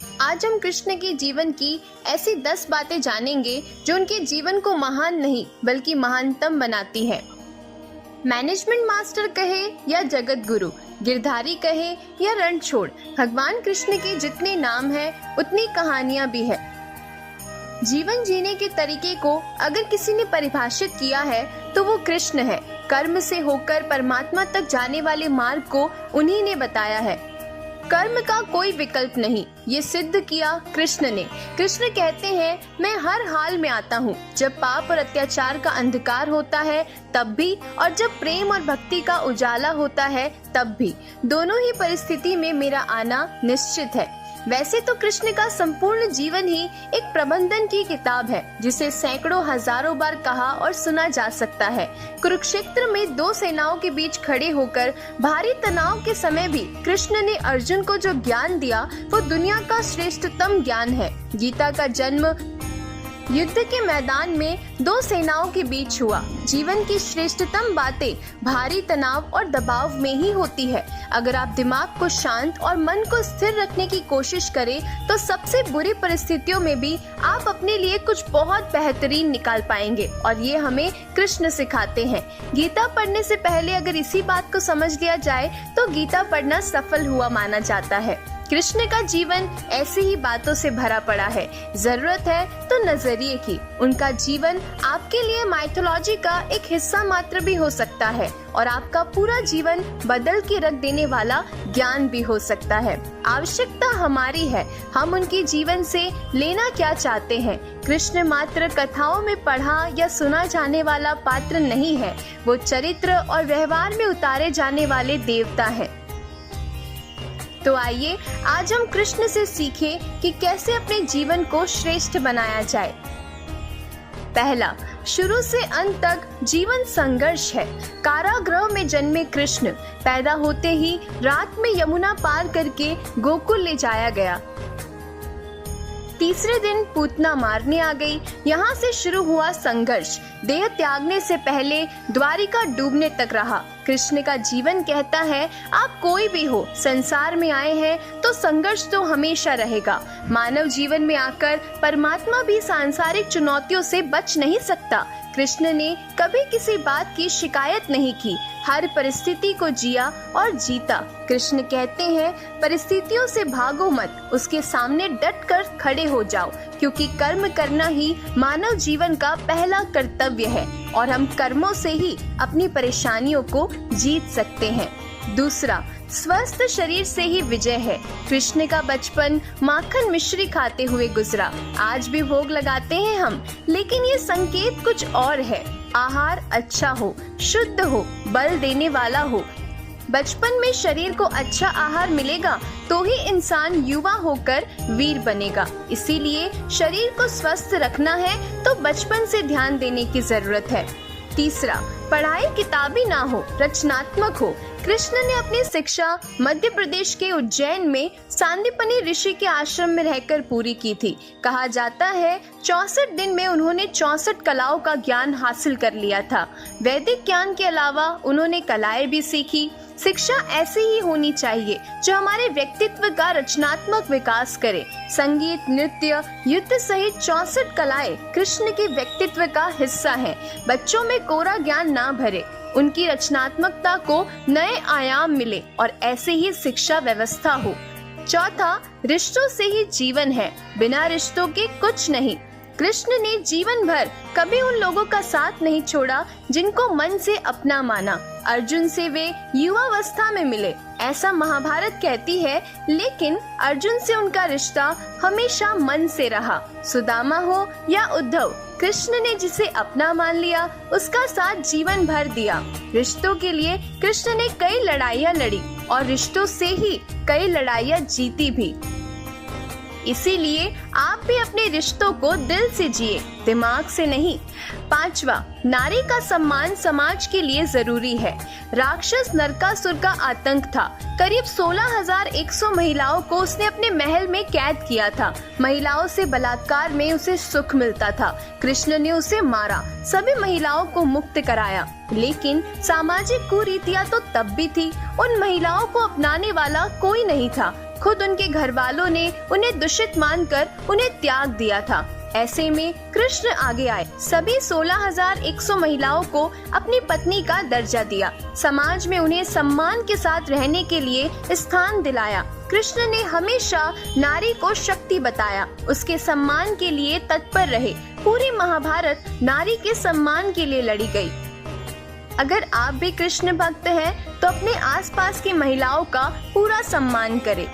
आज हम कृष्ण के जीवन की ऐसी 10 बातें जानेंगे जो उनके जीवन को महान नहीं बल्कि महानतम बनाती है। मैनेजमेंट मास्टर कहे या जगत गुरु, गिरधारी कहे या रणछोड़, भगवान कृष्ण के जितने नाम हैं उतनी कहानियां भी है। जीवन जीने के तरीके को अगर किसी ने परिभाषित किया है तो वो कृष्ण है। कर्म से होकर परमात्मा तक जाने वाले मार्ग को उन्हीं ने बताया है। कर्म का कोई विकल्प नहीं, ये सिद्ध किया कृष्ण ने। कृष्ण कहते हैं, मैं हर हाल में आता हूँ, जब पाप और अत्याचार का अंधकार होता है तब भी, और जब प्रेम और भक्ति का उजाला होता है तब भी। दोनों ही परिस्थिति में मेरा आना निश्चित है। वैसे तो कृष्ण का संपूर्ण जीवन ही एक प्रबंधन की किताब है, जिसे सैकड़ों हजारों बार कहा और सुना जा सकता है। कुरुक्षेत्र में 2 सेनाओं के बीच खड़े होकर भारी तनाव के समय भी कृष्ण ने अर्जुन को जो ज्ञान दिया वो दुनिया का श्रेष्ठतम ज्ञान है। गीता का जन्म युद्ध के मैदान में 2 सेनाओं के बीच हुआ। जीवन की श्रेष्ठतम बातें भारी तनाव और दबाव में ही होती है। अगर आप दिमाग को शांत और मन को स्थिर रखने की कोशिश करें तो सबसे बुरी परिस्थितियों में भी आप अपने लिए कुछ बहुत बेहतरीन निकाल पाएंगे, और ये हमें कृष्ण सिखाते हैं। गीता पढ़ने से पहले अगर इसी बात को समझ लिया जाए तो गीता पढ़ना सफल हुआ माना जाता है। कृष्ण का जीवन ऐसी ही बातों से भरा पड़ा है। जरूरत है तो नजरिए की। उनका जीवन आपके लिए माइथोलॉजी का एक हिस्सा मात्र भी हो सकता है और आपका पूरा जीवन बदल के रख देने वाला ज्ञान भी हो सकता है। आवश्यकता हमारी है, हम उनके जीवन से लेना क्या चाहते हैं। कृष्ण मात्र कथाओं में पढ़ा या सुना जाने वाला पात्र नहीं है, वो चरित्र और व्यवहार में उतारे जाने वाले देवता हैं। तो आइए आज हम कृष्ण से सीखें कि कैसे अपने जीवन को श्रेष्ठ बनाया जाए। पहला, शुरू से अंत तक जीवन संघर्ष है। कारागृह में जन्मे कृष्ण पैदा होते ही रात में यमुना पार करके गोकुल ले जाया गया। तीसरे दिन पूतना मारने आ गई। यहाँ से शुरू हुआ संघर्ष। देह त्यागने से पहले द्वारिका डूबने तक रहा। कृष्ण का जीवन कहता है, आप कोई भी हो, संसार में आए हैं तो संघर्ष तो हमेशा रहेगा। मानव जीवन में आकर परमात्मा भी सांसारिक चुनौतियों से बच नहीं सकता। कृष्ण ने कभी किसी बात की शिकायत नहीं की, हर परिस्थिति को जिया और जीता। कृष्ण कहते हैं, परिस्थितियों से भागो मत, उसके सामने डट कर खड़े हो जाओ, क्योंकि कर्म करना ही मानव जीवन का पहला कर्तव्य है और हम कर्मों से ही अपनी परेशानियों को जीत सकते हैं। दूसरा, स्वस्थ शरीर से ही विजय है। कृष्ण का बचपन माखन मिश्री खाते हुए गुजरा। आज भी भोग लगाते हैं हम, लेकिन ये संकेत कुछ और है। आहार अच्छा हो, शुद्ध हो, बल देने वाला हो। बचपन में शरीर को अच्छा आहार मिलेगा तो ही इंसान युवा होकर वीर बनेगा। इसीलिए शरीर को स्वस्थ रखना है तो बचपन से ध्यान देने की जरूरत है। तीसरा, पढ़ाई किताबी ना हो, रचनात्मक हो। कृष्ण ने अपनी शिक्षा मध्य प्रदेश के उज्जैन में सांदीपनि ऋषि के आश्रम में रहकर पूरी की थी। कहा जाता है 64 दिन में उन्होंने 64 कलाओं का ज्ञान हासिल कर लिया था। वैदिक ज्ञान के अलावा उन्होंने कलाएं भी सीखी। शिक्षा ऐसी ही होनी चाहिए जो हमारे व्यक्तित्व का रचनात्मक विकास करे। संगीत, नृत्य, युद्ध सहित 64 कलाएं कृष्ण के व्यक्तित्व का हिस्सा हैं। बच्चों में कोरा ज्ञान ना भरे, उनकी रचनात्मकता को नए आयाम मिले और ऐसे ही शिक्षा व्यवस्था हो। चौथा, रिश्तों से ही जीवन है, बिना रिश्तों के कुछ नहीं। कृष्ण ने जीवन भर कभी उन लोगों का साथ नहीं छोड़ा जिनको मन से अपना माना। अर्जुन से वे युवावस्था में मिले, ऐसा महाभारत कहती है, लेकिन अर्जुन से उनका रिश्ता हमेशा मन से रहा। सुदामा हो या उद्धव, कृष्ण ने जिसे अपना मान लिया उसका साथ जीवन भर दिया। रिश्तों के लिए कृष्ण ने कई लड़ाइयाँ लड़ी और रिश्तों से ही कई लड़ाइयाँ जीती भी। इसीलिए आप भी अपने रिश्तों को दिल से जिए, दिमाग से नहीं। पांचवा, नारी का सम्मान समाज के लिए जरूरी है। राक्षस नरकासुर का आतंक था। करीब 16,100 महिलाओं को उसने अपने महल में कैद किया था। महिलाओं से बलात्कार में उसे सुख मिलता था। कृष्ण ने उसे मारा, सभी महिलाओं को मुक्त कराया। लेकिन सामाजिक कुरीतियां तो तब भी थी। उन महिलाओं को अपनाने वाला कोई नहीं था। खुद उनके घर वालों ने उन्हें दूषित मानकर उन्हें त्याग दिया था। ऐसे में कृष्ण आगे आए, सभी 16,100 महिलाओं को अपनी पत्नी का दर्जा दिया, समाज में उन्हें सम्मान के साथ रहने के लिए स्थान दिलाया। कृष्ण ने हमेशा नारी को शक्ति बताया, उसके सम्मान के लिए तत्पर रहे। पूरी महाभारत नारी के सम्मान के लिए लड़ी गई। अगर आप भी कृष्ण भक्त हैं, तो अपने आसपास की महिलाओं का पूरा सम्मान करें।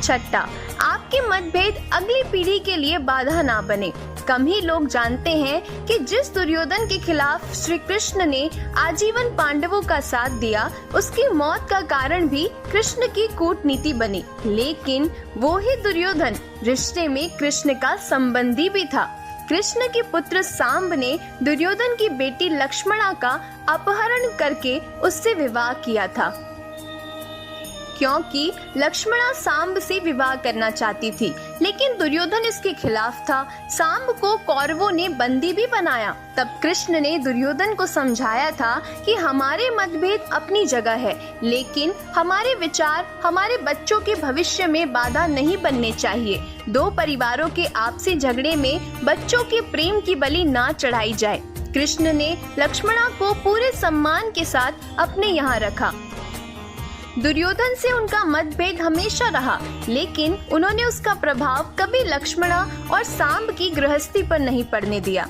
छठा, आपके मतभेद अगली पीढ़ी के लिए बाधा ना बने। कम ही लोग जानते हैं कि जिस दुर्योधन के खिलाफ श्री कृष्ण ने आजीवन पांडवों का साथ दिया, उसकी मौत का कारण भी कृष्ण की कूटनीति बनी। लेकिन वो ही दुर्योधन रिश्ते में कृष्ण का संबंधी भी था। कृष्ण के पुत्र सांब ने दुर्योधन की बेटी लक्ष्मणा का अपहरण करके उससे विवाह किया था, क्योंकि लक्ष्मणा सांब से विवाह करना चाहती थी, लेकिन दुर्योधन इसके खिलाफ था। सांब को कौरवों ने बंदी भी बनाया। तब कृष्ण ने दुर्योधन को समझाया था कि हमारे मतभेद अपनी जगह है, लेकिन हमारे विचार हमारे बच्चों के भविष्य में बाधा नहीं बनने चाहिए। दो परिवारों के आपसी झगड़े में बच्चों के प्रेम की बलि ना चढ़ाई जाए। कृष्ण ने लक्ष्मणा को पूरे सम्मान के साथ अपने यहाँ रखा। दुर्योधन से उनका मतभेद हमेशा रहा, लेकिन उन्होंने उसका प्रभाव कभी लक्ष्मणा और सांब की गृहस्थी पर नहीं पड़ने दिया।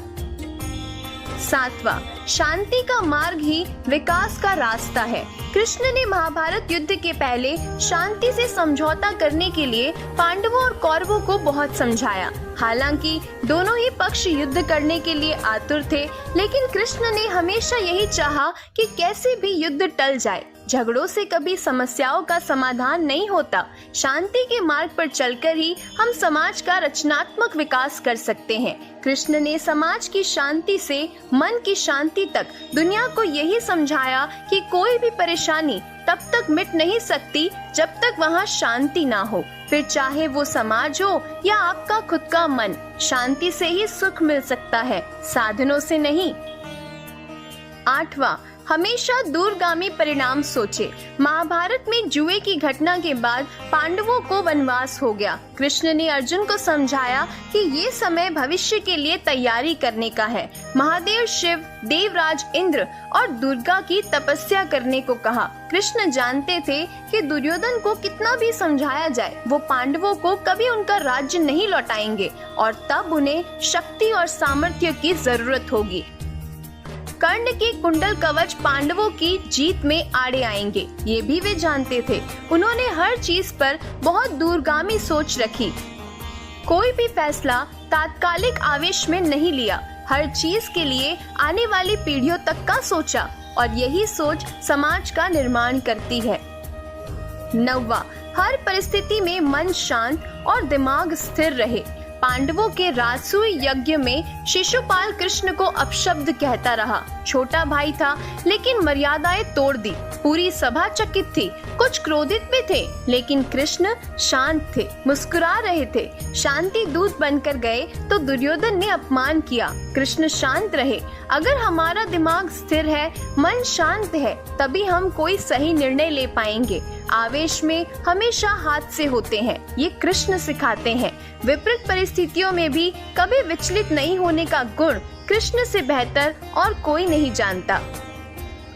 सातवां, शांति का मार्ग ही विकास का रास्ता है। कृष्ण ने महाभारत युद्ध के पहले शांति से समझौता करने के लिए पांडवों और कौरवों को बहुत समझाया। हालांकि दोनों ही पक्ष युद्ध करने के लिए आतुर थे, लेकिन कृष्ण ने हमेशा यही चाहा कि कैसे भी युद्ध टल जाए। झगड़ों से कभी समस्याओं का समाधान नहीं होता। शांति के मार्ग पर चलकर ही हम समाज का रचनात्मक विकास कर सकते हैं। कृष्ण ने समाज की शांति से मन की शांति तक दुनिया को यही समझाया कि कोई भी परेशानी तब तक मिट नहीं सकती जब तक वहाँ शांति ना हो। फिर चाहे वो समाज हो या आपका खुद का मन, शांति से ही सुख मिल सकता है, साधनों से नहीं। आठवां, हमेशा दूरगामी परिणाम सोचे। महाभारत में जुए की घटना के बाद पांडवों को वनवास हो गया। कृष्ण ने अर्जुन को समझाया कि ये समय भविष्य के लिए तैयारी करने का है। महादेव शिव, देवराज इंद्र और दुर्गा की तपस्या करने को कहा। कृष्ण जानते थे कि दुर्योधन को कितना भी समझाया जाए, वो पांडवों को कभी उनका राज्य नहीं लौटाएंगे और तब उन्हें शक्ति और सामर्थ्य की जरूरत होगी। कर्ण के कुंडल कवच पांडवों की जीत में आड़े आएंगे, ये भी वे जानते थे। उन्होंने हर चीज पर बहुत दूरगामी सोच रखी। कोई भी फैसला तात्कालिक आवेश में नहीं लिया, हर चीज के लिए आने वाली पीढ़ियों तक का सोचा, और यही सोच समाज का निर्माण करती है। 9वां, हर परिस्थिति में मन शांत और दिमाग स्थिर रहे। पांडवों के राजसूय यज्ञ में शिशुपाल कृष्ण को अपशब्द कहता रहा। छोटा भाई था, लेकिन मर्यादाएं तोड़ दी। पूरी सभा चकित थी, कुछ क्रोधित भी थे, लेकिन कृष्ण शांत थे, मुस्कुरा रहे थे। शांति दूत बनकर गए तो दुर्योधन ने अपमान किया, कृष्ण शांत रहे। अगर हमारा दिमाग स्थिर है, मन शांत है, तभी हम कोई सही निर्णय ले पाएंगे। आवेश में हमेशा हादसे होते हैं, ये कृष्ण सिखाते हैं। विपरीत परिस्थितियों में भी कभी विचलित नहीं होने का गुण कृष्ण से बेहतर और कोई नहीं जानता।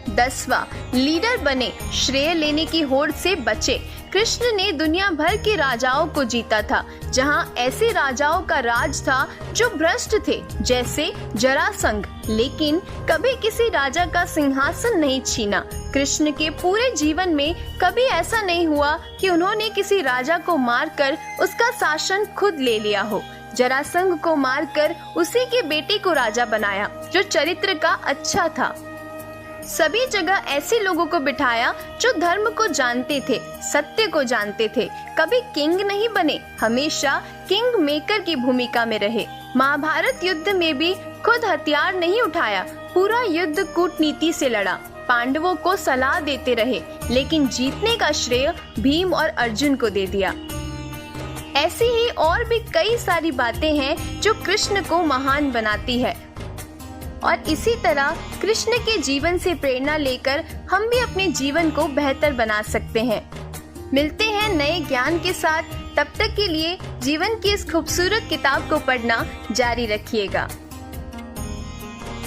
10वां, लीडर बने, श्रेय लेने की होड़ से बचे। कृष्ण ने दुनिया भर के राजाओं को जीता था, जहाँ ऐसे राजाओं का राज था जो भ्रष्ट थे, जैसे जरासंध, लेकिन कभी किसी राजा का सिंहासन नहीं छीना। कृष्ण के पूरे जीवन में कभी ऐसा नहीं हुआ कि उन्होंने किसी राजा को मारकर उसका शासन खुद ले लिया हो। जरासंध को मारकर उसी के बेटे को राजा बनाया, जो चरित्र का अच्छा था। सभी जगह ऐसे लोगों को बिठाया जो धर्म को जानते थे, सत्य को जानते थे। कभी किंग नहीं बने, हमेशा किंग मेकर की भूमिका में रहे। महाभारत युद्ध में भी खुद हथियार नहीं उठाया, पूरा युद्ध कूटनीति से लड़ा। पांडवों को सलाह देते रहे, लेकिन जीतने का श्रेय भीम और अर्जुन को दे दिया। ऐसी ही और भी कई सारी बातें हैं जो कृष्ण को महान बनाती है, और इसी तरह कृष्ण के जीवन से प्रेरणा लेकर हम भी अपने जीवन को बेहतर बना सकते हैं। मिलते हैं नए ज्ञान के साथ। तब तक के लिए जीवन की इस खूबसूरत किताब को पढ़ना जारी रखिएगा।